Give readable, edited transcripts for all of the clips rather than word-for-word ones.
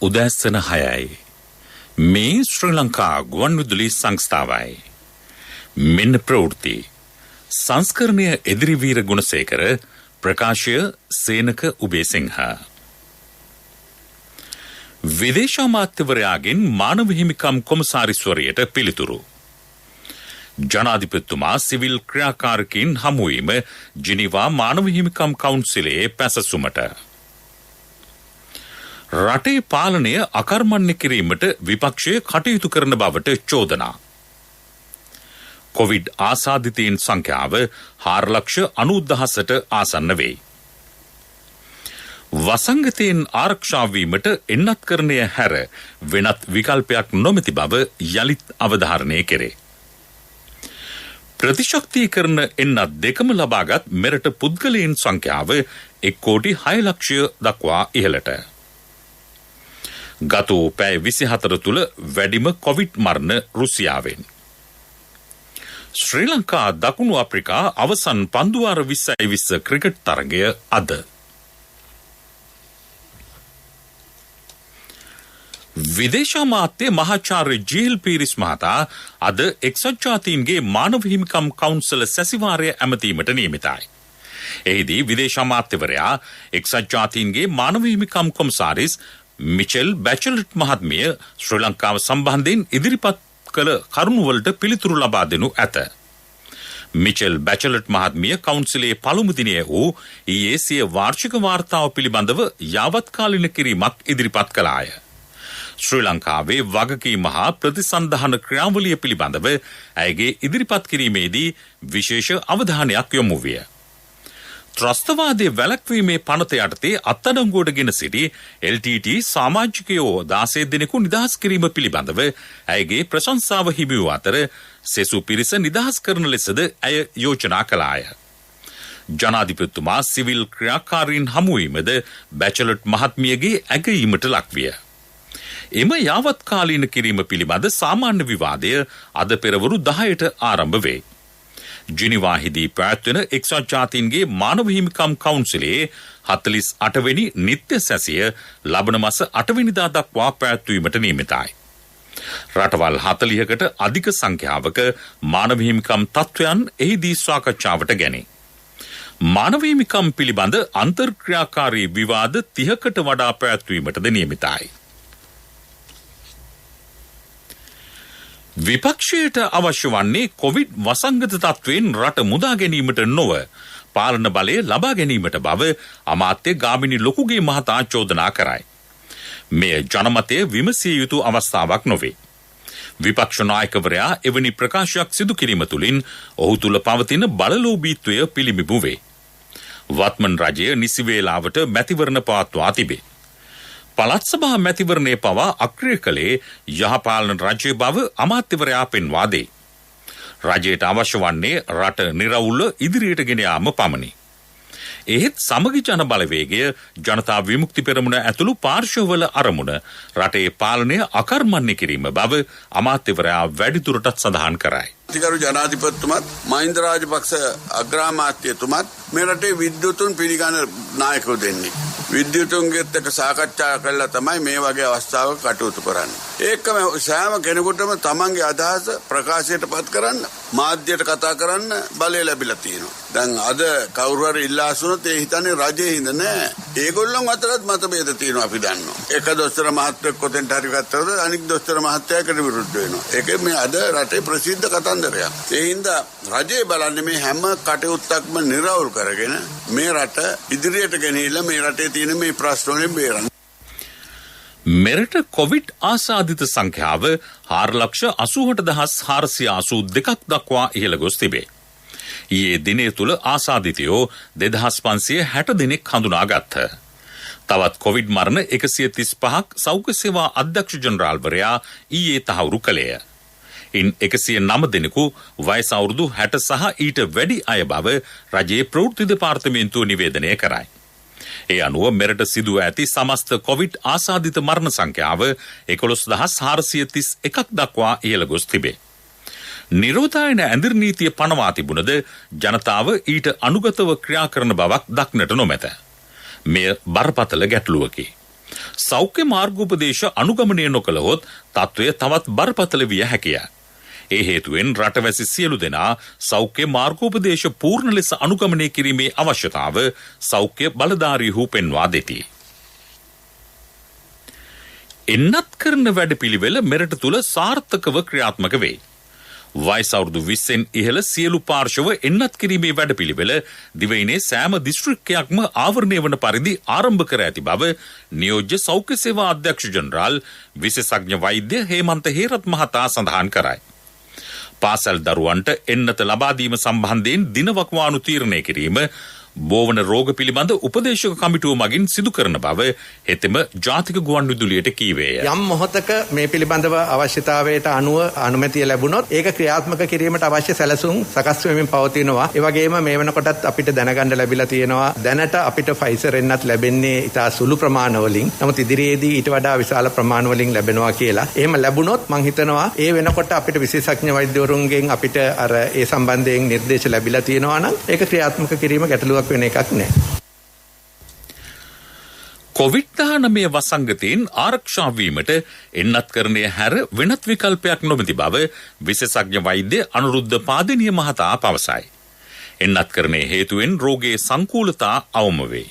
උදෑසන 6යි. මේ ශ්‍රී ලංකා ගුවන්විදුලි සංස්ථාවයි. මෙන්න ප්‍රවෘත්ති. සංස්කරණය එදිරිවීර ගුණසේකර, ප්‍රකාශය සේනක උබේසිංහ. විදේශ අමාත්‍යවරයාගෙන් මානව හිමිකම් කොමසාරිස්වරයට පිළිතුරු. ජනාධිපතිතුමා සිවිල් ක්‍රියාකාරකයින් හමුවීම ජිනීවා මානව හිමිකම් කවුන්සිලයේ පැසසුමට. රටේ පාලනය අකර්මණ්‍ය කිරීමට විපක්ෂය කටයුතු කරන බවට චෝදනා. කොවිඩ් ආසාදිතයින් සංඛ්‍යාව 4,90,000ට ආසන්න වෙයි. වසංගතයෙන් ආරක්ෂා වීමට එන්නත්කරණය හැර වෙනත් විකල්පයක් නොමැති බව යලිත් අවධාරණය කෙරේ. ප්‍රතිශක්තිකරණ එන්නත් දෙකම ලබාගත් මෙරට පුද්ගලයන් සංඛ්‍යාව 1,06,00,000 දක්වා ඉහළට. ගත වූ පැය 24 තුළ වැඩිම කොවිඩ් මරණ රුසියාවෙන්. ශ්‍රී ලංකා දකුණු අප්‍රිකා අවසන් පන්දුවාර 2020 ක්‍රිකට් තරගය අද. විදේශ අමාත්‍ය මහාචාර්ය ජී.එල්. පීරිස් මහතා අද එක්සත් ජාතීන්ගේ මානව හිමිකම් කවුන්සල සැසිවාරය ඇමතීමට නියමිතයි. එහිදී විදේශ අමාත්‍යවරයා එක්සත් ජාතීන්ගේ මානව හිමිකම් කොමසාරිස් මිචෙල් බැචලට් මහත්මිය ශ්‍රී ලංකාව සම්බන්ධයෙන් ඉදිරිපත් කළ කරුණුවලට පිළිතුරු ලබා දෙනු ඇත. මිචෙල් බැචලට් මහත්මිය කවුන්සිලේ පළමු දිනය වූ ඊයේ සිය වාර්ෂික වාර්තාව පිළිබඳව යාවත්කාලින කිරීමක් ඉදිරිපත් කළාය. ශ්‍රී ලංකාවේ වගකීම් හා ප්‍රතිසන්ධාන ක්‍රියාවලිය පිළිබඳව ඇයගේ ඉදිරිපත් කිරීමේදී විශේෂ අවධානයක් යොමු විය. ත්‍රස්තවාදයේ වැළැක්වීමේ පනත යටතේ අත්අඩංගුවට ගෙන සිටි LTT සමාජිකයෝ 16 දෙනෙකු නිදහස් කිරීම පිළිබඳව ඇයගේ ප්‍රශංසාව හිමි වූ අතර සෙසු පිරිස නිදහස් කරන ලෙසද ඇය යෝජනා කළාය. ජනාධිපතිතුමා සිවිල් ක්‍රියාකාරීන් හමුවීමද බැචලට් මහත්මියගේ ඇගයීමට ලක්විය. එම යාවත්කාලීන කිරීම පිළිබඳ සාමාන්‍ය විවාදය අද පෙරවරු 10ට ආරම්භ වේ. ජිනීවාහිදී පැවැත්වෙන එක්සත් ජාතීන්ගේ මානව හිමිකම් කවුන්සිලයේ 48 වෙනි නිත්‍ය සැසිය ලබන මාස 8 වෙනිදා දක්වා පැවැත්වීමට නියමිතයි. රටවල් 40කට අධික සංඛ්‍යාවක මානව හිමිකම් තත්ත්වයන් එහිදී සාකච්ඡාවට ගැනේ. මානව හිමිකම් පිළිබඳ අන්තර්ක්‍රියාකාරී විවාද 30කට වඩා පැවැත්වීමටද නියමිතයි. විපක්ෂයට අවශ්‍ය වන්නේ කොවිඩ් වසංගත තත්ත්වයෙන් රට මුදා ගැනීමට නොව පාලන බලය ලබා ගැනීමට බව අමාත්‍ය ගාමිණී ලොකුගේ මහතා චෝදනා කරයි. මෙය ජනමතය විමසිය යුතු අවස්ථාවක් නොවේ. විපක්ෂ නායකවරයා එවැනි ප්‍රකාශයක් සිදු කිරීම තුළින් ඔහු තුළ පවතින බලලෝභීත්වය පිළිඹු වේ. වත්මන් රජය නිසි වේලාවට මැතිවරණ පවත්වා තිබේ. පළාත් සභා මැතිවරණය පවා අක්‍රිය කළේ යහපාලන රජය බව අමාත්‍යවරයා පෙන්වා දෙයි. රජයට අවශ්‍ය වන්නේ රට නිරවුල්ව ඉදිරියට ගෙන යාම පමණි. එහෙත් සමගි ජන බලවේගය ජනතා විමුක්ති පෙරමුණ ඇතුළු පාර්ශවවල අරමුණ රටේ පාලනය අකර්මණ්‍ය කිරීම බව අමාත්‍යවරයා වැඩිදුරටත් සඳහන් කරයි. අතිගරු ජනාධිපතිතුමත් මහින්ද රාජපක්ෂ අග්‍රාමාත්‍යතුමත් මේ රටේ විද්‍යුතුන් පිළිගන්න නායකයෝ දෙන්නේ. විද්‍යුතුන්ගෙත් එක්ක සාකච්ඡා කළා තමයි මේ වගේ අවස්ථාවක කටයුතු කරන්නේ. ඒකම සෑම කෙනෙකුටම තමන්ගේ අදහස ප්‍රකාශයට පත් කරන්න, මාධ්‍යයට කතා කරන්න බලය ලැබිලා තියෙනවා. දැන් අද කවුරු හරි ඉල්ලා අසුනොත් ඒ හිතන්නේ රජයේ හිඳ නෑ. ඒගොල්ලොන් අතරත් මතභේද තියෙනවා අපි දන්නවා. එක දොස්තර මහත්තයෙක් කොතෙන්ට හරි ගත්තොත් අනික් දොස්තර මහත්තයාකට විරුද්ධ වෙනවා. ඒක මේ අද රටේ ප්‍රසිද්ධ කතන්දරයක්. ඒ හින්දා රජය බලන්නේ මේ හැම කටයුත්තක්ම නිරවුල් කරගෙන මේ රට ඉදිරියට ගෙනහිල්ලා මේ රටේ තියෙන මේ ප්‍රශ්න වලින් බේරන්න. මෙරට කොවිඩ් ආසාදිත සංඛ්‍යාව 4,88,482ක් දක්වා ඉහළ ගොස් තිබේ. ඊයේ දිනය තුළ ආසාදිතයෝ 2,560 දෙනෙක් හඳුනාගත්හ. තවත් කොවිඩ් මරණ 135ක් සෞඛ්‍ය සේවා අධ්‍යක්ෂ ජනරාල්වරයා ඊයේ තහවුරු කළේය. ඉන් 109 දෙනෙකු වයස අවුරුදු 60 සහ ඊට වැඩි අය බව රජයේ ප්‍රවෘත්ති දෙපාර්තමේන්තුව නිවේදනය කරයි. ඒ අනුව මෙරට සිදුව ඇති සමස්ත කොවිඩ් ආසාදිත මරණ සංඛ්‍යාව 11,431ක් දක්වා ඉහළ ගොස් තිබේ. නිරෝධායන ඇඳිරි නීතිය පනවා තිබුණද ජනතාව ඊට අනුගතව ක්‍රියා කරන බවක් දක්නට නොමැත. මෙය බරපතල ගැටලුවකි. සෞඛ්‍ය මාර්ගෝපදේශ අනුගමනය නොකළහොත් තත්ත්වය තවත් බරපතල විය හැකිය. ඒ හේතුවෙන් රටවැසි සියලු දෙනා සෞඛ්‍ය මාර්ගෝපදේශ පූර්ණ ලෙස අනුගමනය කිරීමේ අවශ්‍යතාව සෞඛ්‍ය බලධාරීහු පෙන්වා දෙති. එන්නත් කරන වැඩපිළිවෙල මෙරට තුළ සාර්ථකව ක්‍රියාත්මක වේ. වයස අවුරුදු 20න් ඉහළ සියලු පාර්ශව එන්නත් කිරීමේ වැඩපිළිවෙල දිවයිනේ සෑම දිස්ත්‍රික්කයක්ම ආවරණය වන පරිදි ආරම්භ කර ඇති බව නියෝජ්‍ය සෞඛ්‍ය සේවා අධ්‍යක්ෂ ජනරාල් විශේෂඥ වෛද්‍ය හේමන්ත හේරත් මහතා සඳහන් කරයි. පාසල් දරුවන්ට එන්නත ලබා දීම සම්බන්ධයෙන් දිනවකවානු තීරණය කිරීම බෝවන රෝග පිළිබඳ උපදේශක කමිටුව මගින් සිදු කරන බව හෙතෙම ජාතික ගුවන්විදුලියට කීවේය. යම් මොහොතක මේ පිළිබඳව අවශ්‍යතාවයට අනුව අනුමැතිය ලැබුණොත් ඒක ක්‍රියාත්මක කිරීමට අවශ්‍ය සැලසුම් සකස් වෙමින් පවතිනවා. ඒ වගේම මේ වෙනකොටත් අපිට දැනගන්න ලැබිලා තියෙනවා දැනට අපිට ෆයිසර් එන්නත් ලැබෙන්නේ ඉතා සුළු ප්‍රමාණවලින්. නමුත් ඉදිරියේදී ඊට වඩා විශාල ප්‍රමාණවලින් ලැබෙනවා කියලා. එහෙම ලැබුණොත් මම හිතනවා ඒ වෙනකොට අපිට විශේෂඥ වෛද්‍යවරුන්ගෙන් අපිට අර ඒ සම්බන්ධයෙන් නිර්දේශ ලැබිලා තියෙනවා නම් ඒක ක්‍රියාත්මක කිරීම ගැටලුවක් වෙන එකක් නෑ. කොවිඩ්-19 වසංගතයෙන් ආරක්ෂා වීමට එන්නත්කරණය හැර වෙනත් විකල්පයක් නොමැති බව විශේෂඥ වෛද්‍ය අනුරුද්ධ පාදිනිය මහතා පවසයි. එන්නත්කරණය හේතුවෙන් රෝගයේ සංකූලතා අවම වේ.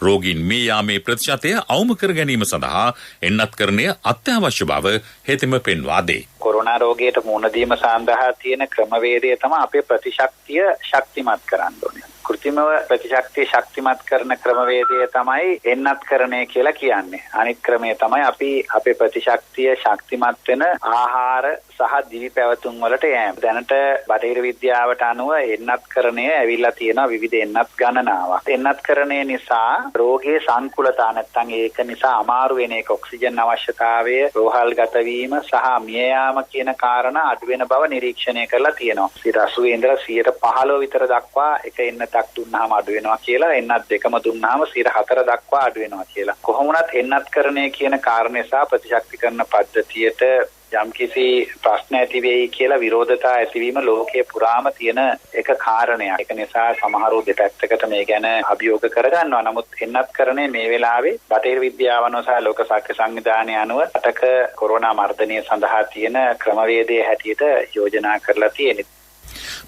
රෝගීන් මේ යාමේ ප්‍රතිශතය අවම කර ගැනීම සඳහා එන්නත්කරණය අත්‍යවශ්‍ය බව හෙතෙම පෙන්වා දේ. කොරෝනා රෝගයට මුහුණ දීම සඳහා තියෙන ක්‍රමවේදය තමයි අපේ ප්‍රතිශක්තිය ශක්තිමත් කරන්න ඕනේ. කෘත්‍රිමව ප්‍රතිශක්තිය ශක්තිමත් කරන ක්‍රමවේදය තමයි එන්නත්කරණය කියලා කියන්නේ. අනිත් ක්‍රමය තමයි අපි අපේ ප්‍රතිශක්තිය ශක්තිමත් වෙන ආහාර සහ දිවි පැවතුම් වලට යෑම. දැනට බටහිර විද්‍යාවට අනුව එන්නත්කරණය ඇවිල්ලා තියෙනවා විවිධ එන්නත් ගණනාවක්. එන්නත්කරණය නිසා රෝගයේ සංකූලතා නැත්නම් ඒක නිසා අමාරු වෙන එක ඔක්සිජන් අවශ්‍යතාවය, රෝහල්ගත වීම සහ මිය යාම කියන කාරණා අඩු වෙන බව නිරීක්ෂණය කරලා තියෙනවා. 80 ඉඳලා 15% විතර දක්වා එක එන්නතක් දුන්නාම අඩු වෙනවා කියලා, එන්නත් දෙකම දුන්නාම 4% දක්වා අඩු වෙනවා කියලා. කොහොම වුණත් එන්නත්කරණය කියන කාරණේ සහ ප්‍රතිශක්තිකරණ පද්ධතියට යම්කිසි ප්‍රශ්න ඇති වෙයි කියලා විරෝධතා ඇතිවීම ලෝකයේ පුරාම තියෙන එක කාරණයක්. ඒක නිසා සමහරව දෙපැත්තකට මේ ගැන අභියෝග කරගන්නවා. නමුත් එන්නත්කරණය මේ වෙලාවේ බටහිර විද්‍යාව අනුව සහ ලෝක සෞඛ්‍ය සංවිධානය අනුව රටක කොරෝනා මර්ධනය සඳහා තියෙන ක්‍රමවේදයේ හැටියට යෝජනා කරලා තියෙනවා.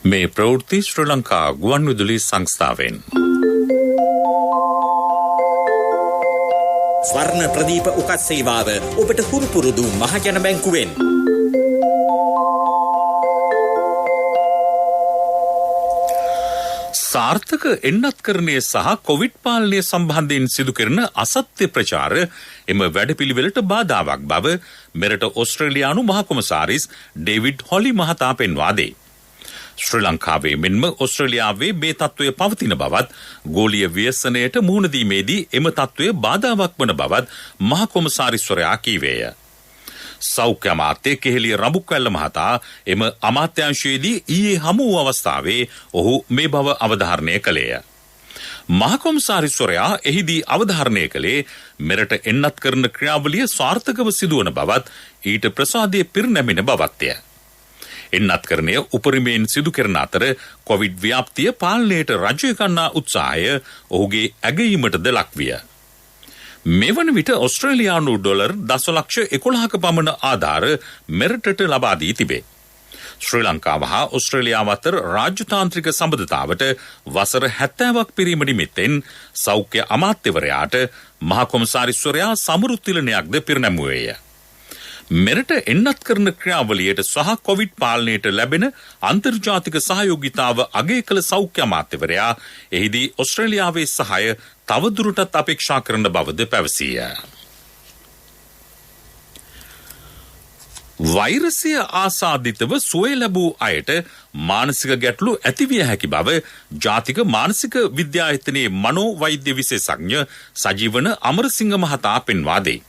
මේ ප්‍රවෘත්ති ශ්‍රී ලංකා ගුවන්විදුලි සංස්ථාවෙන්. ස්වර්ණ ප්‍රදීප උකත් සේවාව ඔබට හුරු පුරුදු මහජන බැංකුවෙන්. සාර්ථක එන්නත්කරණය සහ කොවිඩ් පාලනය සම්බන්ධයෙන් සිදු කරන අසත්‍ය ප්‍රචාර එම වැඩපිළිවෙලට බාධාවක් බව මෙරට ඔස්ට්‍රේලියානු මහකොමසාරිස් ඩේවිඩ් හොලි මහතා පෙන්වා දේ. ශ්‍රී ලංකාවේ මෙන්ම ඔස්ට්‍රේලියාවේ මේ තත්ත්වය පවතින බවත් ගෝලීය ව්‍යසනයට මුහුණ දීමේදී එම තත්ත්වය බාධාවක් වන බවත් මහකොමසාරිස්වරයා කීවේය. සෞඛ්‍ය අමාත්‍ය කෙහෙලිය රඹුක්වැල්ල මහතා එම අමාත්‍යාංශයේදී ඊයේ හමු වූ අවස්ථාවේ ඔහු මේ බව අවධාරණය කළේය. මහකොමසාරිස්වරයා එහිදී අවධාරණය කළේ මෙරට එන්නත් කරන ක්‍රියාවලිය සාර්ථකව සිදුවන බවත් ඊට ප්‍රසාදය පිරිනැමෙන බවත්ය. එන්නත්කරණය උපරිමයෙන් සිදු කරන අතර කොවිඩ් ව්‍යාප්තිය පාලනයට රජය ගන්නා උත්සාහය ඔහුගේ ඇගීමටද ලක්විය. මෙවන විට ඔස්ට්‍රේලියානු ඩොලර් 10,11,000ක පමණ ආධාර මෙරටට ලබා දී තිබේ. ශ්‍රී ලංකාව හා ඔස්ට්‍රේලියාව අතර රාජ්‍යතාන්ත්‍රික සම්බන්ධතාවට වසර 70ක් පිරීම නිමිත්තෙන් සෞඛ්‍ය අමාත්‍යවරයාට මහකොමසාරිස්වරයා සමරු තිලනයක්ද පිරිනැමුවේය. මෙරට එන්නත් කරන ක්‍රියාවලියට සහ කොවිඩ් පාලනයට ලැබෙන අන්තර්ජාතික සහයෝගිතාව අගය කළ සෞඛ්‍ය අමාත්‍යවරයා එහිදී ඔස්ට්‍රේලියාවේ සහාය තවදුරටත් අපේක්ෂා කරන බවද පැවසීය. වෛරසය ආසාදිතව සුවය ලැබූ අයට මානසික ගැටලු ඇතිවිය හැකි බව ජාතික මානසික විද්‍යායතනයේ මනෝ වෛද්‍ය විශේෂඥ සජීවන අමරසිංහ මහතා පෙන්වා දෙයි.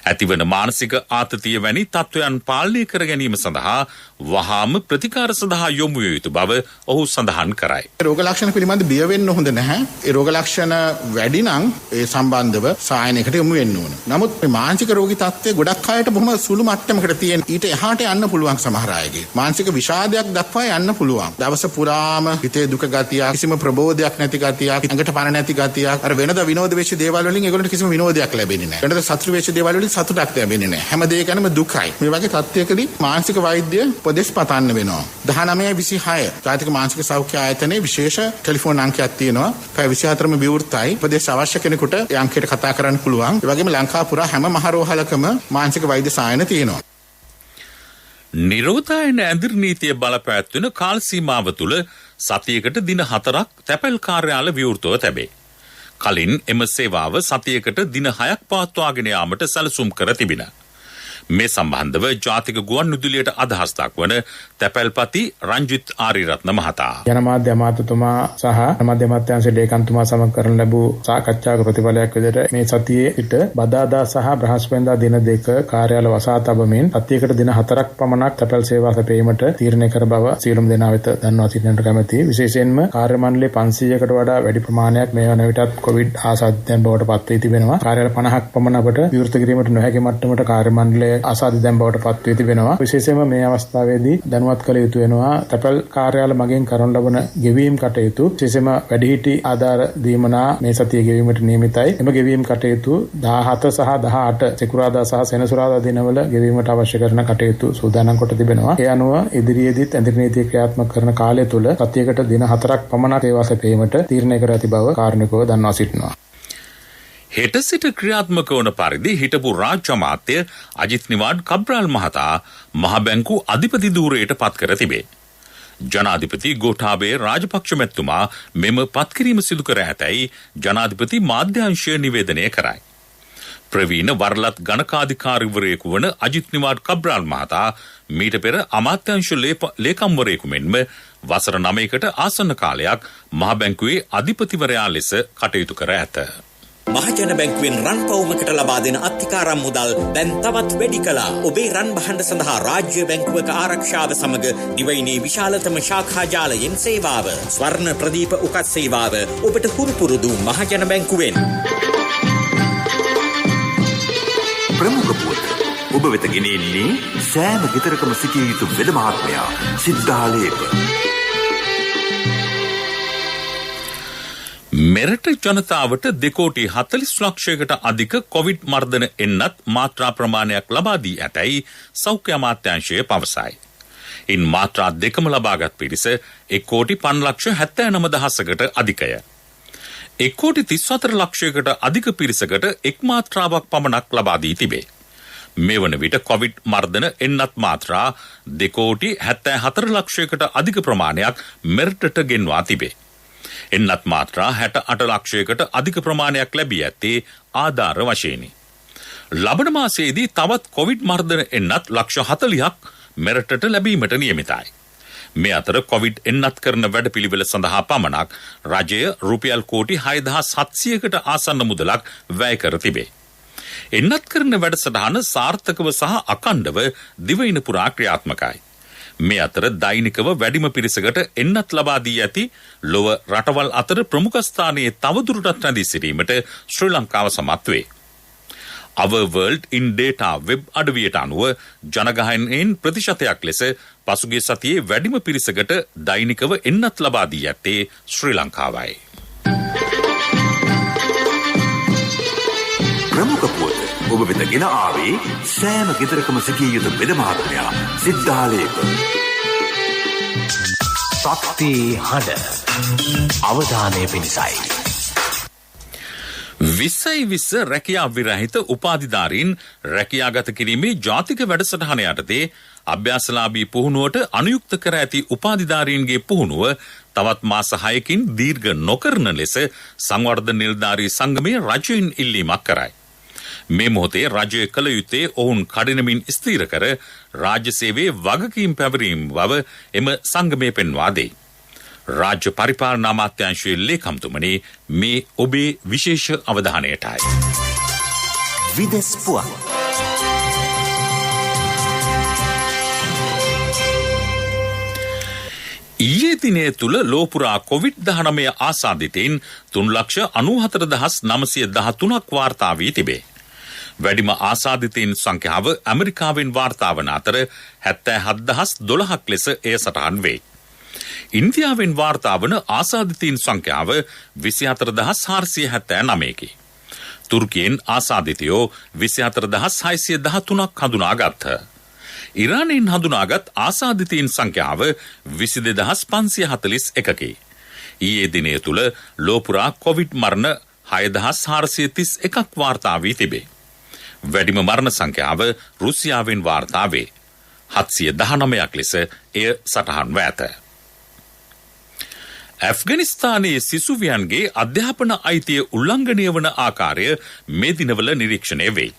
ඇතිවන මානසික ආතතිය වැනි තත්ත්වයන් පාලනය කර ගැනීම සඳහා වහාම ප්‍රතිකාර සඳහා යොමු විය යුතු බව ඔහු සඳහන් කරයි. රෝග ලක්ෂණ පිළිබඳ බිය වෙන්න හොඳ නැහැ. ඒ රෝග ලක්ෂණ වැඩි නම් ඒ සම්බන්ධව සායනයකට යොමු වෙන්න ඕන. නමුත් මේ මානසික රෝගී තත්ත්වය ගොඩක් අයට බොහොම සුළු මට්ටමකට තියෙන. ඊට එහාට යන්න පුළුවන් සමහර අයගේ. මානසික විෂාදයක් දක්වා යන්න පුළුවන්. දවස පුරාම හිතේ දුක ගතියක්, කිසිම ප්‍රබෝධයක් නැති ගතියක්, ඇඟට පණ නැති ගතියක්, අර වෙනද විනෝද වෙච්ච දේවල් වලින් ඒගොල්ලන්ට කිසිම විනෝදයක් ලැබෙන්නේ නැහැ. වෙනද සතුට වෙච්ච දේවල් වලින් සතුටක් ලැබෙන්නේ නැහැ. හැම දෙයකම දුකයි. මේ වගේ තත්ත්වයකදී මානසික වෛද්‍ය උපදෙස් පතන්න වෙනවා. 1926 ජාතික මානසික සෞඛ්‍ය ආයතනයේ විශේෂ ටෙලිෆෝන් අංකයක් තියෙනවා. පැය 24ම විවෘතයි. උපදෙස් අවශ්‍ය කෙනෙකුට ඒ අංකයට කතා කරන්න පුළුවන්. ඒ වගේම ලංකාව පුරා හැම මහරෝහලකම මානසික වෛද්‍ය සායන තියෙනවා. නිරෝධායන ඇඳිරි නීතිය බලපැවැත්වෙන කාල සීමාව තුළ සතියකට දින 4ක් තැපැල් කාර්යාල විවෘතව තැබේ. කලින් එම සේවාව සතියකට දින 6ක් පවත්වාගෙන යාමට සැලසුම් කර තිබිණ. මේ සම්බන්ධව ජාතික ගුවන් විදුලියට අදහස් දක්වන තැපැල්පති රංජිත් ආරියරත්න මහතා. ජනමාධ්‍ය අමාත්‍යතුමා සහ මාධ්‍ය අමාත්‍යාංශයේ ලේකම්තුමා සමග කරන ලැබූ සාකච්ඡාවක ප්‍රතිඵලයක් විදිහට මේ සතියේ සිට බදාදා සහ බ්‍රහස්පතින්දා දින දෙක කාර්යාල වසා තබමින් සතියකට දින 4ක් පමණක් තැපැල් සේවා සැපයීමට තීරණය කර බව සියලුම දෙනා වෙත දන්වා සිටින්නට කැමැතියි. විශේෂයෙන්ම කාර්ය මණ්ඩලයේ 500කට වඩා වැඩි ප්‍රමාණයක් මේ වන විටත් කොවිඩ් ආසාදිතයන් බවට පත් වී තිබෙනවා. කාර්යාල 50ක් පමණ අපට විවෘත කිරීමට නොහැකි මට්ටමට කාර්ය මණ්ඩලයේ ආසාදිතයන් බවට පත් වී තිබෙනවා. විශේෂයෙන්ම මේ අවස්ථාවේදී දැනුවත් කළ යුතු වෙනවා තැපැල් කාර්යාල මගින් කරන ලබන ගෙවීම් කටයුතු විශේෂයෙන්ම වැඩිහිටි ආධාර දීමනා මේ සතියේ ගෙවීමට නියමිතයි. එම ගෙවීම් කටයුතු 17 සහ 18 සිකුරාදා සහ සෙනසුරාදා දිනවල ගෙවීමට අවශ්‍ය කරන කටයුතු සූදානම් කොට තිබෙනවා. ඒ අනුව ඉදිරියේදීත් ඇඳිරි නීතිය ක්‍රියාත්මක කරන කාලය තුල සතියකට දින 4ක් පමණක් සේවා සැපයීමට තීරණය කර ඇති බව කාර්මිකව දන්වා සිටිනවා. හෙට සිට ක්‍රියාත්මක වන පරිදි හිටපු රාජ්‍ය අමාත්‍ය අජිත් නිවාඩ් කබ්‍රාල් මහතා මහ බැංකු අධිපති ධූරයට පත් කර තිබේ. ජනාධිපති ගෝඨාභය රාජපක්ෂ මැතිතුමා මෙම පත්කිරීම සිදු කර ඇතැයි ජනාධිපති මාධ්‍යංශය නිවේදනය කරයි. ප්‍රවීණ වරලත් ගණකාධිකාරිවරයෙකු වන අජිත් නිවාඩ් කබ්‍රාල් මහතා මීට පෙර අමාත්‍යංශ ලේකම්වරයෙකු මෙන්ම වසර 9කට ආසන්න කාලයක් මහ බැංකුවේ අධිපතිවරයා ලෙස කටයුතු කර ඇත. මහජන බැංකුවෙන් රන් පවුමකට ලබා දෙන අත්තිකාරම් මුදල් දැන් තවත් වැඩි කළා. ඔබේ රන් බහඬ සඳහා රාජ්‍ය බැංකුවක ආරක්ෂාව සමග දිවයිනේ විශාලතම ශාඛා ජාලයෙන් සේවාව. ස්වර්ණ ප්‍රදීප උකත් සේවාව ඔබට හුරු පුරුදු මහජන බැංකුවෙන්. ප්‍රමුඛ පුවත් ඔබ වෙත ගෙනෙන්නේ සෑම ගෙදරකම සිටිය යුතු වෙද මහත්මයා සිද්ධාලේප. මෙරට ජනතාවට 2 කෝටි 40 ලක්ෂයකට අධික කොවිඩ් මර්ධන එන්නත් මාත්‍රා ප්‍රමාණයක් ලබා දී ඇතැයි සෞඛ්‍ය අමාත්‍යාංශය පවසයි. ඉන් මාත්‍රා 2ම ලබාගත් පිරිස 1 කෝටි 5,79,000කට අධිකය. 1 කෝටි 34 ලක්ෂයකට අධික පිරිසකට එක් මාත්‍රාවක් පමණක් ලබා දී තිබේ. මේ වන විට කොවිඩ් මර්ධන එන්නත් මාත්‍රා 2 කෝටි 74 ලක්ෂයකට අධික ප්‍රමාණයක් මෙරටට ගෙන්වා තිබේ. එන්නත් මාත්‍රා 68 ලක්ෂයකට අධික ප්‍රමාණයක් ලැබී ඇත්තේ ආධාර වශයෙනි. ලබන මාසයේදී තවත් කොවිඩ් මර්ධන එන්නත් ලක්ෂ 40ක් මෙරටට ලැබීමට නියමිතයි. මේ අතර කොවිඩ් එන්නත් කරන වැඩපිළිවෙල සඳහා පමණක් රජය රුපියල් කෝටි 6,700කට ආසන්න මුදලක් වැය කර තිබේ. එන්නත් කරන වැඩසටහන සාර්ථකව සහ අඛණ්ඩව දිවයින පුරා ක්‍රියාත්මකයි. මේ අතර දෛනිකව වැඩිම පිරිසකට එන්නත් ලබා දී ඇති ලොව රටවල් අතර ප්‍රමුඛ ස්ථානයේ තවදුරටත් රැඳී සිටීමට ශ්‍රී ලංකාව සමත් වේ. Our World in Data web අඩවියට අනුව ජනගහනයෙන් ප්‍රතිශතයක් ලෙස පසුගිය සතියේ වැඩිම පිරිසකට දෛනිකව එන්නත් ලබා දී ඇත්තේ ශ්‍රී ලංකාවයි. ප්‍රමුඛ පුවත් ඔබ වෙත ගෙන ආවේ සෑම ගෙදරකම සිටිය යුතු වෙද මහත්මයා සිද්ධාලේප. ශක්ති හඬ අවධානය පිණිසයි. 2020 රැකියා විරහිත උපාධිධාරීන් රැකියාගත කිරීමේ ජාතික වැඩසටහන යටතේ අභ්‍යාසලාභී පුහුණුවට අනුයුක්ත කර ඇති උපාධිධාරීන්ගේ පුහුණුව තවත් මාස 6කින් දීර්ඝ නොකරන ලෙස සංවර්ධන නිලධාරී සංගමය රජයෙන් ඉල්ලීමක් කරයි. මේ මොහොතේ රජය කළ යුත්තේ ඔවුන් කඩිනමින් ස්ථීර කර රාජ්‍ය සේවයේ වගකීම් පැවරීම බව එම සංගමය පෙන්වා දෙයි. රාජ්‍ය පරිපාලන අමාත්‍යාංශයේ ලේකම්තුමනි මේ ඔබේ විශේෂ අවධානයටයි. විදෙස් පුවත් ඊයේ දිනේ තුල ලෝපුරා කොවිඩ්-19 ආසාදිතයින් 3,94,913ක් වාර්තා වී තිබේ. වැඩිම ආසාදිතයින් සංඛ්‍යාව ඇමරිකාවෙන් වාර්තා වන අතර 77,012ක් ලෙස එය සටහන් වේ. ඉන්දියාවෙන් වාර්තා වන ආසාදිතයින් සංඛ්‍යාව 24,479කි. තුර්කියෙන් ආසාදිතයෝ 24,613ක් හඳුනාගත්හ. ඉරානයෙන් හඳුනාගත් ආසාදිතයින් සංඛ්‍යාව 22,541කි. ඊයේ දිනය තුල ලෝපුරා කොවිඩ් මරණ 6,431ක් වාර්තා වී තිබේ. වැඩිම මරණ සංඛ්‍යාව රුසියාවෙන් වාර්තා වේ. 719ක් ලෙස එය සටහන්ව ඇත. ඇෆ්ගනිස්තානයේ සිසුවියන්ගේ අධ්‍යාපන අයිතිය උල්ලංඝනය වන ආකාරය මේ දිනවල නිරීක්ෂණය වේ.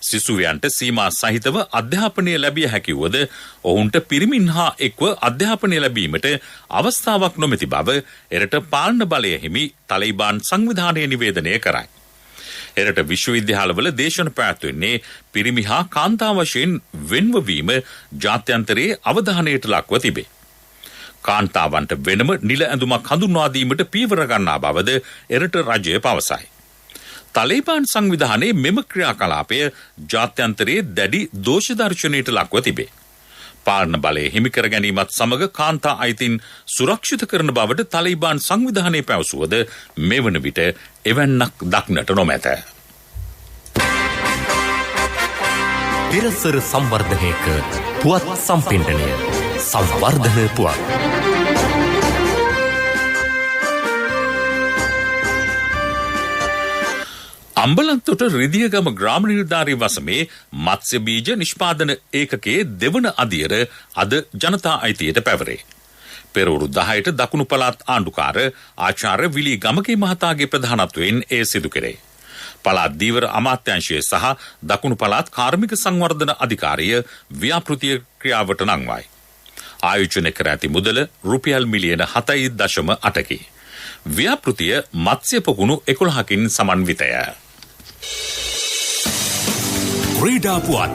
සිසුවියන්ට සීමා සහිතව අධ්‍යාපනය ලැබිය හැකිවද ඔවුන්ට පිරිමින් හා එක්ව අධ්‍යාපනය ලැබීමට අවස්ථාවක් නොමැති බව එරට පාලන බලය හිමි තලිබාන් සංවිධානය නිවේදනය කරයි. එරට විශ්වවිද්‍යාලවල දේශන පැවැත්වෙන්නේ පිරිමි හා කාන්තා වශයෙන් වෙන්වවීම ජාත්‍යන්තරයේ අවධානයට ලක්ව තිබේ. කාන්තාවන්ට වෙනම නිල ඇඳුමක් හඳුන්වා දීමට පීවර ගන්නා බවද එරට රජය පවසයි. තලිබාන් සංවිධානයේ මෙම ක්‍රියාකලාපය ජාත්‍යන්තරයේ දැඩි දෝෂ දර්ශනයට ලක්ව තිබේ. පාලන බලය හිමිකර ගැනීමත් සමග කාන්තා අයිතින් සුරක්ෂිත කරන බවට තලිබාන් සංවිධානය පැවසුවද මෙවන විට එවැන්නක් දක්නට නොමැත. පෙරසර සංවර්ධනයක පුවත් සම්පින්ඩනය සංවර්ධන පුවත්. අම්බලන්තොට රිදියගම ග්‍රාම නිලධාරී වසමේ මත්ස්‍ය බීජ නිෂ්පාදන ඒකකයේ දෙවන අදියර අද ජනතා අයිතියට පැවරේ. පෙරවරු 10ට දකුණු පළාත් ආණ්ඩුකාර ආචාර්ය විලි ගමගේ මහතාගේ ප්‍රධානත්වයෙන් එය සිදු කෙරේ. පළාත් දීවර අමාත්‍යාංශය සහ දකුණු පළාත් කාර්මික සංවර්ධන අධිකාරිය ව්‍යාපෘතිය ක්‍රියාවට නංවයි. ආයෝජනය කර ඇති මුදල රුපියල් මිලියන 7.8කි. ව්‍යාපෘතිය මත්ස්‍ය පොකුණු 11කින් සමන්විතය. ක්‍රීඩා පුවත්.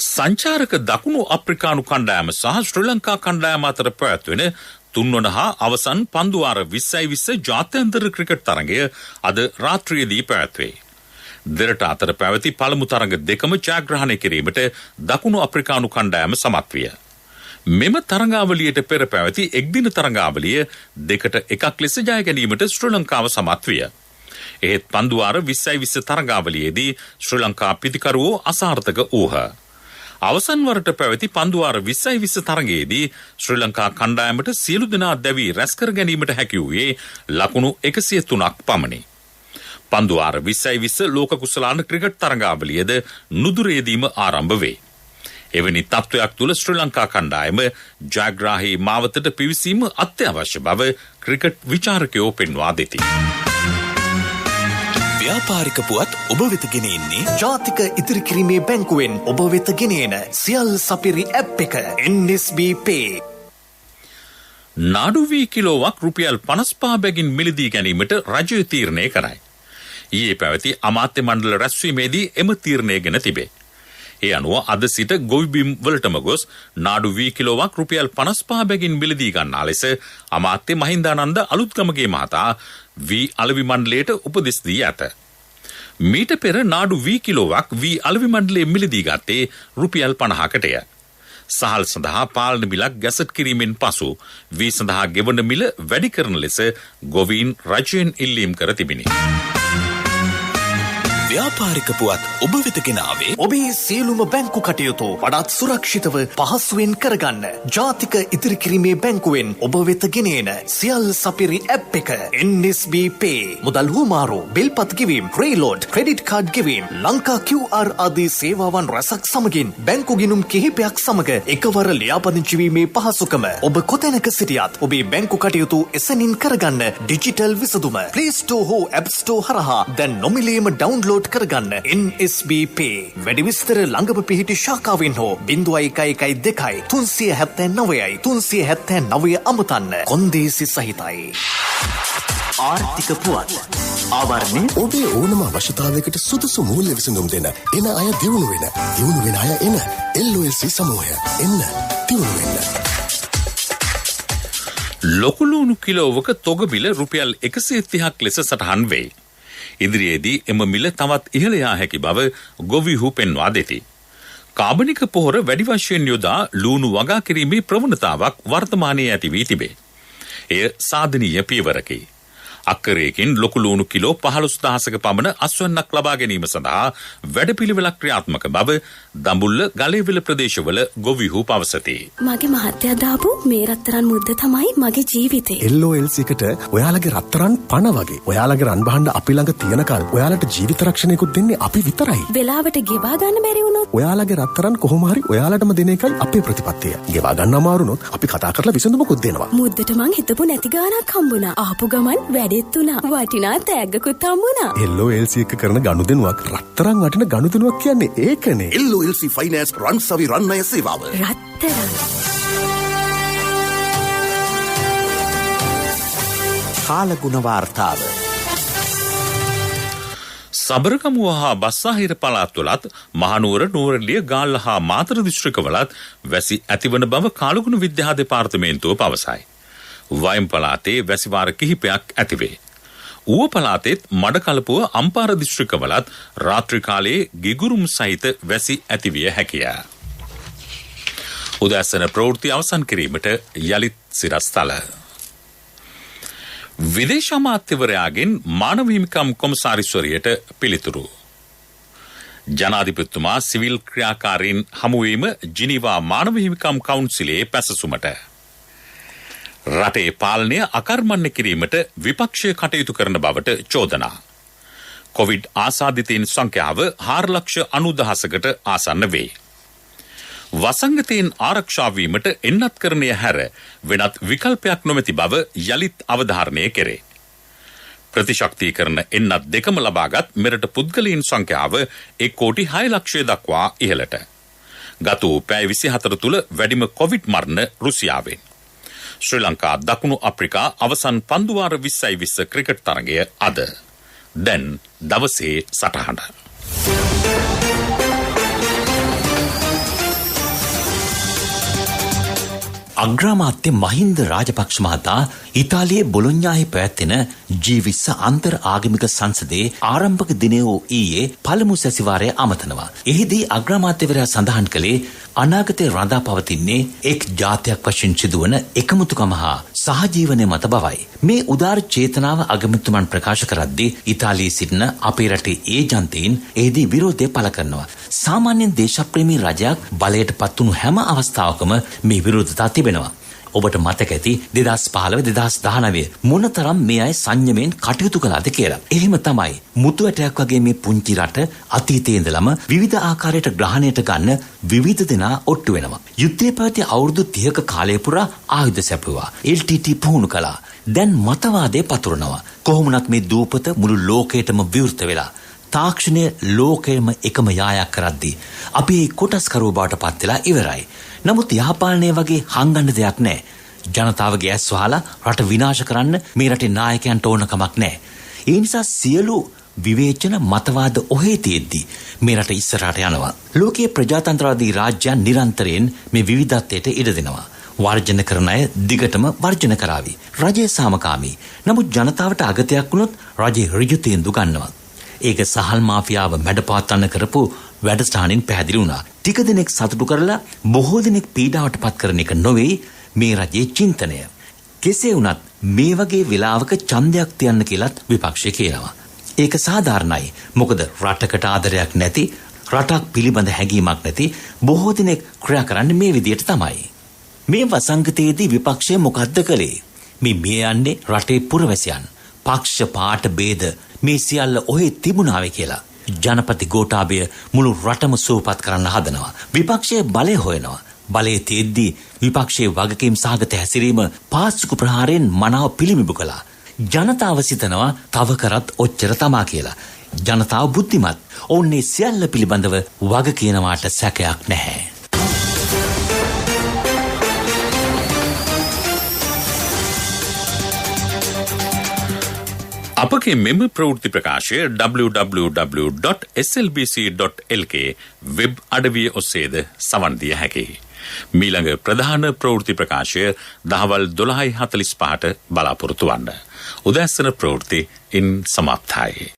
සංචාරක දකුණු අප්‍රිකානු කණ්ඩායම සහ ශ්‍රී ලංකා කණ්ඩායම අතර පැවැත්වෙන තුන්වන හා අවසන් පන්දුවාර 2020 ජාත්‍යන්තර ක්‍රිකට් තරගය අද රාත්‍රියේදී පැවැත්වේ. දෙරට අතර පැවති පළමු තරග දෙකම ජයග්‍රහණය කිරීමට දකුණු අප්‍රිකානු කණ්ඩායම සමත් විය. මෙම තරගාවලියට පෙර පැවති එක්දින තරගාවලිය 2-1 ලෙස ජය ගැනීමට ශ්‍රී ලංකාව සමත් විය. එහෙත් පන්දුවාර 2020 තරගාවලියේදී ශ්‍රී ලංකා පිතිකරුවෝ අසාර්ථක වූහ. අවසන් වරට පැවති පන්දුවාර 2020 තරගයේදී ශ්‍රී ලංකා කණ්ඩායමට සියලු දෙනා දැවි රැස් කර ගැනීමට හැකි වූයේ ලකුණු 103ක් පමණි. පන්දුවාර 2020 ලෝක කුසලාන ක්‍රිකට් තරගාවලියද නුදුරේදීම ආරම්භ වේ. එවැනි තත්ත්වයක් තුළ ශ්‍රී ලංකා කණ්ඩායම ජයග්‍රාහී මාවතට පිවිසීම අත්‍යවශ්‍ය බව ක්‍රිකට් විචාරකයෝ පෙන්වා දෙති. ව්‍යාපාරික පුවත් ඔබ වෙත ගෙන එන්නේ ජාතික ඉතිරි කිරීමේ බැංකුවෙන් ඔබ වෙත ගෙන එන සියල් සපිරි ඇප් එක NSB Pay. නාඩු වී කිලෝවක් රුපියල් 55 බැගින් මිලදී ගැනීමට රජය තීරණය කරයි. ඊයේ පැවති අමාත්‍ය මණ්ඩල රැස්වීමේදී එම තීරණය ගෙන තිබේ. ඒ අනුව අද සිට ගොවිබිම් වලටම ගොස් නාඩු වී කිලෝවක් රුපියල් 55 බැගින් මිලදී ගන්නා ලෙස අමාත්‍ය මහින්දානන්ද අලුත්ගමගේ මහතා වී අලෙවි මණ්ඩලයට උපදෙස් දී ඇත. මීට පෙර නාඩු වී කිලෝවක් වී අලෙවි මණ්ඩලයේ මිලදී ගත්තේ රුපියල් 50කටය. සහල් සඳහා පාලන මිලක් ගැසට් කිරීමෙන් පසු වී සඳහා ගෙවන මිල වැඩි කරන ලෙස ගොවීන් රජයෙන් ඉල්ලීම් කර තිබිණි. ව්‍යාපාරික පුවත් ඔබ වෙත ගෙනාවේ ඔබේ සියලුම බැංකු කටයුතු වඩාත් සුරක්ෂිතව පහසුවෙන් කරගන්න ජාතික ඉතිරි කිරීමේ බැංකුවෙන් ඔබ වෙත ගෙනෙන සියල් සපිරි ඇප් එක NSB Pay. මුදල් හුවමාරු, බිල්පත් ගෙවීම්, ක්‍රේලෝඩ්, ක්‍රෙඩිට් කාඩ් ගෙවීම්, ලංකා QR ආදී සේවාවන් රැසක් සමගින් බැංකු ගිණුම් කිහිපයක් සමග එකවර ලියාපදිංචි වීමේ පහසුකම ඔබ කොතැනක සිටියත් ඔබේ බැංකු කටයුතු එසැනින් කරගන්න ඩිජිටල් විසඳුම Play Store හෝ App Store හරහා දැන් නොමිලේම ඩවුන්ලෝඩ් කරගන්න NSB Pay. වැඩි විස්තර ළඟම පිහිටි ශාඛාවෙන් හෝ 0112 379 379 අමතන්න. කොන්දේසි සහිතයි. ආර්ථික පුවත්. ආවරණය ඔබේ ඕනම අවශ්‍යතාවයකට සුදුසු මූල්‍ය විසඳුම් දෙන එන අය දියුණු වෙන අය එන LOLC සමූහය එන්න දියුණු වෙන්න. ලොකුලුණු කිලෝවක තොග මිල රුපියල් 130ක් ලෙස සටහන් වේ. ඉදිරියේදී එම මිල තවත් ඉහළ යා හැකි බව ගොවිහු පෙන්වා දෙති. කාබනික පොහොර වැඩි වශයෙන් යොදා ලූණු වගා කිරීමේ ප්‍රවණතාවක් වර්තමානයේ ඇති වී තිබේ. එය සාධනීය පියවරකි. අක්කරයකින් ලොකු ලූණු කිලෝ 15000ක පමණ අස්වැන්නක් ලබා ගැනීම සඳහා වැඩපිළිවෙලක් ක්‍රියාත්මක බව දඹුල්ල ගලේවිල ප්‍රදේශවල ගොවිහු පවසති. මගේ මහත්තයා දාපු මේ රත්තරන් මුද්ද තමයි මගේ ජීවිතේ. LOLC එකට ඔයාලගේ රත්තරන් පණ වගේ. ඔයාලගේ රන් භාණ්ඩ අපි ළඟ තියනකල් ඔයාලට ජීවිත රක්ෂණයකුත් දෙන්නේ අපි විතරයි. වෙලාවට ගෙවා ගන්න බැරි වුණොත් ඔයාලගේ රත්තරන් කොහොම හරි ඔයාලටම දෙන එකයි අපේ ප්‍රතිපත්තිය. ගෙවා ගන්න අමාරුනොත් අපි කතා කරලා විසඳුමකුත් දෙනවා. මුද්දට මං හිතපු නැති ගාණක් හම්බුණා. ආපු ගමන් වැඩෙත් උනා. වටිනා තෑග්ගකුත් හම්බුණා. LOLC එක කරන ගනුදෙනුවක් රත්තරන් වටින ගනුදෙනුවක් කියන්නේ ඒකනේ. LOLC ෆයිනෑන්ස් රන්සවි රන්නය සේවාව. රත්තරන් කාලගුණ වාර්තාව. සබරගමුව හා බස්සාහිර පළාත්වලත් මහනුවර නුවරඑළිය ගාල්ල හා මාතර දිස්ත්‍රික්කවලත් වැසි ඇතිවන බව කාලගුණ විද්‍යා දෙපාර්තමේන්තුව පවසයි. වයම් පළාතේ වැසි වාර කිහිපයක් ඇතිවේ. ඌව පළාතෙත් මඩකලපුව අම්පාර දිස්ත්‍රික්කවලත් රාත්‍රී කාලයේ ගිගුරුම් සහිත වැසි ඇතිවිය හැකිය. උදෑසන ප්‍රවෘත්ති අවසන් කිරීමට යලිත් සිරස්තල. විදේශ අමාත්‍යවරයාගෙන් මානව හිමිකම් කොමසාරිස්වරියට පිළිතුරු. ජනාධිපතිතුමා සිවිල් ක්‍රියාකාරීන් හමුවීම ජිනීවා මානව හිමිකම් කවුන්සිලේ පැසසුමට. රටේ පාලනය අකර්මණ්‍ය කිරීමට විපක්ෂය කටයුතු කරන බවට චෝදනා. කොවිඩ් ආසාදිතයින් සංඛ්‍යාව 4,90,000කට ආසන්න වේ. වසංගතයෙන් ආරක්ෂා වීමට එන්නත්කරණය හැර වෙනත් විකල්පයක් නොමැති බව යලිත් අවධාරණය කෙරේ. ප්‍රතිශක්තිකරණ එන්නත් දෙකම ලබාගත් මෙරට පුද්ගලයන් සංඛ්‍යාව 1,06,00,000 දක්වා ඉහළට. ගත වූ පැය 24 තුළ වැඩිම කොවිඩ් මරණ රුසියාවෙන්. ශ්‍රී ලංකා දකුණු අප්‍රිකා අවසන් පන්දුවාර 2020 ක්‍රිකට් තරගය අද. දැන් දවසේ සටහන. අග්‍රාමාත්‍ය මහින්ද රාජපක්ෂ මහතා ඉතාලියේ බොලොඤ්ඤාහි පැවැත්වෙන G20 අන්තර් ආගමික සංසදයේ ආරම්භක දිනය වූ ඊයේ පළමු සැසිවාරය අමතනවා. එහිදී අග්‍රාමාත්‍යවරයා සඳහන් කළේ අනාගතයේ රඳා පවතින්නේ එක් ජාතියක් වශයෙන් සිදුවන එකමුතුකම හා සහජීවනය මත බවයි. මේ උදාර චේතනාව අගමැතිතුමන් ප්‍රකාශ කරද්දී ඉතාලියේ සිටින අපේ රටේ ඒජන්තයින් එහිදී විරෝධය පළ කරනවා. සාමාන්‍යයෙන් දේශප්‍රේමී රජයක් බලයට පත්වුණු හැම අවස්ථාවකම මේ විරෝධතා තිබෙනවා. ඔබට මතක ඇති 2015-2019 මොනතරම් මේ අය සංයමයෙන් කටයුතු කළාද කියලා. එහෙම තමයි මුතු ඇටයක් වගේ මේ පුංචි රට අතීතයේ ඉඳලම විවිධ ආකාරයට ග්‍රහණයට ගන්න විවිධ දෙනා ඔට්ටු වෙනවා. යුද්ධය පැවති අවුරුදු 30ක කාලය පුරා ආයුධ සැපුවා. LTT පුහුණු කළා. දැන් මතවාදය පතුරනවා. කොහොමුණත් මේ දූපත මුළු ලෝකයටම විවෘත වෙලා තාක්ෂණය ලෝකයේම එකම යායක් කරද්දී අපි කොටස්කරුව බවට පත් වෙලා ඉවරයි. නමුත් යහපාලනය වගේ හංගන්න දෙයක් නැහැ. ජනතාවගේ ඇස් වහලා රට විනාශ කරන්න මේ රටේ නායකයන්ට ඕන කමක් නැහැ. ඒ නිසා සියලු විවේචන මතවාද ඔහේ තියෙද්දි මේ රට ඉස්සරහට යනවා. ලෝකීය ප්‍රජාතන්ත්‍රවාදී රාජ්‍යයන් නිරන්තරයෙන් මේ විවිධත්වයට ඉඩ දෙනවා. වර්ජන කරන අය දිගටම වර්ජන කරાવી. රජය සාමකාමී. නමුත් ජනතාවට අගතයක් වුණොත් රජය ඍජු තීන්දුව ගන්නවා. ඒක සහල් මාෆියාව මැඩපවත්වන්න කරපු වැඩසටහනින් පැහැදිලි වුණා. ටික දිනක් සතුටු කරලා බොහෝ දිනක් පීඩාවට පත් කරන එක නොවේ මේ රජයේ චින්තනය. කෙසේ වුණත් මේ වගේ වෙලාවක ඡන්දයක් තියන්න කියලාත් විපක්ෂය කියනවා. ඒක සාධාරණයි. මොකද රටකට ආදරයක් නැති, රටක් පිළිබඳ හැඟීමක් නැති බොහෝ දිනක් ක්‍රියා කරන්නේ මේ විදියට තමයි. මේ වසංගතයේදී විපක්ෂය මොකද්ද කළේ? මේ යන්නේ රටේ පුරවැසියන්. පක්ෂ පාට ભેද මේ සියල්ල ඔහේ තිබුණාවේ කියලා. ජනපති ගෝඨාභය මුළු රටම සුවපත් කරන්න හදනවා. විපක්ෂයේ බලය හොයනවා. බලයේ තියෙද්දී විපක්ෂයේ වගකීම් සහගත හැසිරීම පාස්කු ප්‍රහාරයෙන් මනාව පිළිඹු කළා. ජනතාව සිතනවා තව කරත් ඔච්චර තමා කියලා. ජනතාව බුද්ධිමත්. ඕන්නේ සියල්ල පිළිබඳව වග කියනවාට සැකයක් නැහැ. අපගේ මෙම ප්‍රවෘත්ති ප්‍රකාශය www.slbc.lk වෙබ් අඩවිය ඔස්සේද සවන් දිය හැකියි. මීළඟ ප්‍රධාන ප්‍රවෘත්ති ප්‍රකාශය දහවල් 12:45ට බලාපොරොත්තු වන්න. උදැසන ප්‍රවෘත්ති ඉන් සමාප්තයි.